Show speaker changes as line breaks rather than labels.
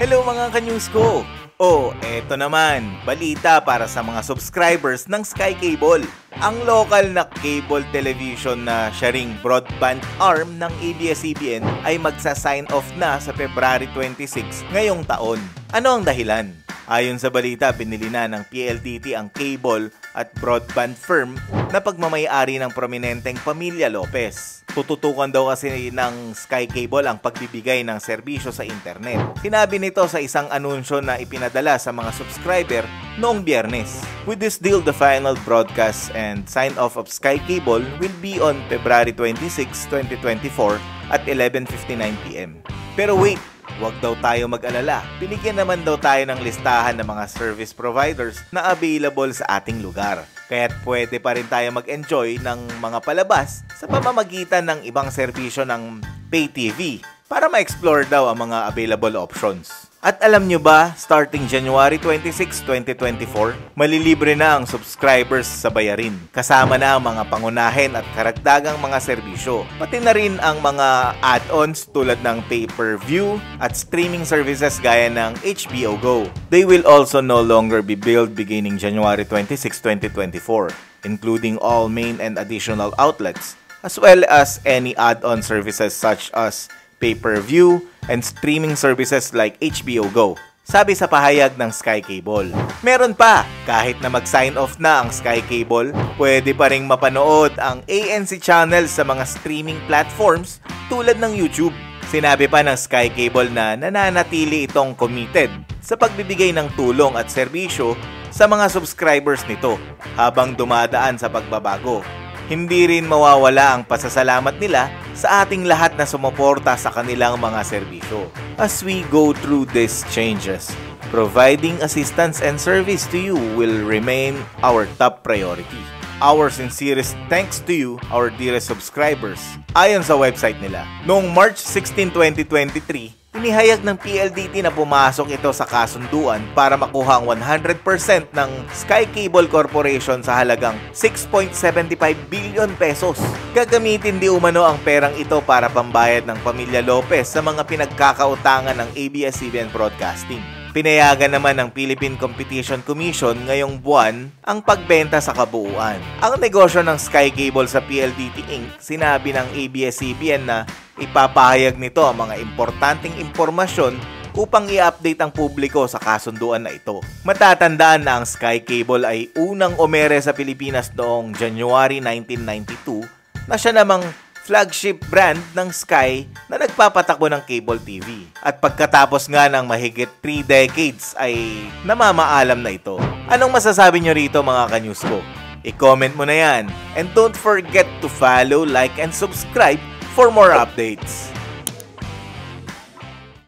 Hello mga ka-news ko! Eto naman, balita para sa mga subscribers ng Sky Cable. Ang local na cable television na siya ring broadband arm ng ABS-CBN ay magsa-sign off na sa February 26 ngayong taon. Ano ang dahilan? Ayon sa balita, binili na ng PLDT ang cable at broadband firm na pagmamay-ari ng prominenteng Pamilya Lopez. Tututukan daw kasi ng Sky Cable ang pagbibigay ng serbisyo sa internet. Sinabi nito sa isang anunsyo na ipinadala sa mga subscriber noong Biyernes. With this deal, the final broadcast and sign-off of Sky Cable will be on February 26, 2024 at 11:59 PM. Pero wait! Huwag daw tayo mag-alala. Binigyan naman daw tayo ng listahan ng mga service providers na available sa ating lugar. Kaya't pwede pa rin tayo mag-enjoy ng mga palabas sa pamamagitan ng ibang serbisyo ng pay TV para ma-explore daw ang mga available options. At alam nyo ba, starting January 26, 2024, malilibre na ang subscribers sa bayarin. Kasama na ang mga pangunahin at karagdagang mga serbisyo. Pati na rin ang mga add-ons tulad ng pay-per-view at streaming services gaya ng HBO Go. They will also no longer be billed beginning January 26, 2024, including all main and additional outlets, as well as any add-on services such as pay-per-view and streaming services like HBO Go, sabi sa pahayag ng Sky Cable. Meron pa, kahit na mag-sign off na ang Sky Cable, pwede pa ring mapanood ang ANC channel sa mga streaming platforms tulad ng YouTube. Sinabi pa ng Sky Cable na nananatili itong committed sa pagbibigay ng tulong at serbisyo sa mga subscribers nito habang dumadaan sa pagbabago. Hindi rin mawawala ang pasasalamat nila sa ating lahat na sumuporta sa kanilang mga serbisyo. As we go through these changes, providing assistance and service to you will remain our top priority. Our sincerest thanks to you, our dearest subscribers. Ayon sa website nila, noong March 16, 2023, inihayag ng PLDT na pumasok ito sa kasunduan para makuha ang 100% ng Sky Cable Corporation sa halagang 6.75 billion pesos. Gagamitin di umano ang perang ito para pambayad ng Pamilya Lopez sa mga pinagkakautangan ng ABS-CBN Broadcasting. Pinayagan naman ng Philippine Competition Commission ngayong buwan ang pagbenta sa kabuuan. Ang negosyo ng Sky Cable sa PLDT Inc. sinabi ng ABS-CBN na ipapahayag nito ang mga importanteng impormasyon upang i-update ang publiko sa kasunduan na ito. Matatandaan na ang Sky Cable ay unang umere sa Pilipinas noong January 1992 na siya namang flagship brand ng Sky na nagpapatakbo ng cable TV. At pagkatapos nga ng mahigit 3 decades ay namamaalam na ito. Anong masasabi nyo rito mga ka-news ko? I-comment mo na yan. And don't forget to follow, like, and subscribe for more updates.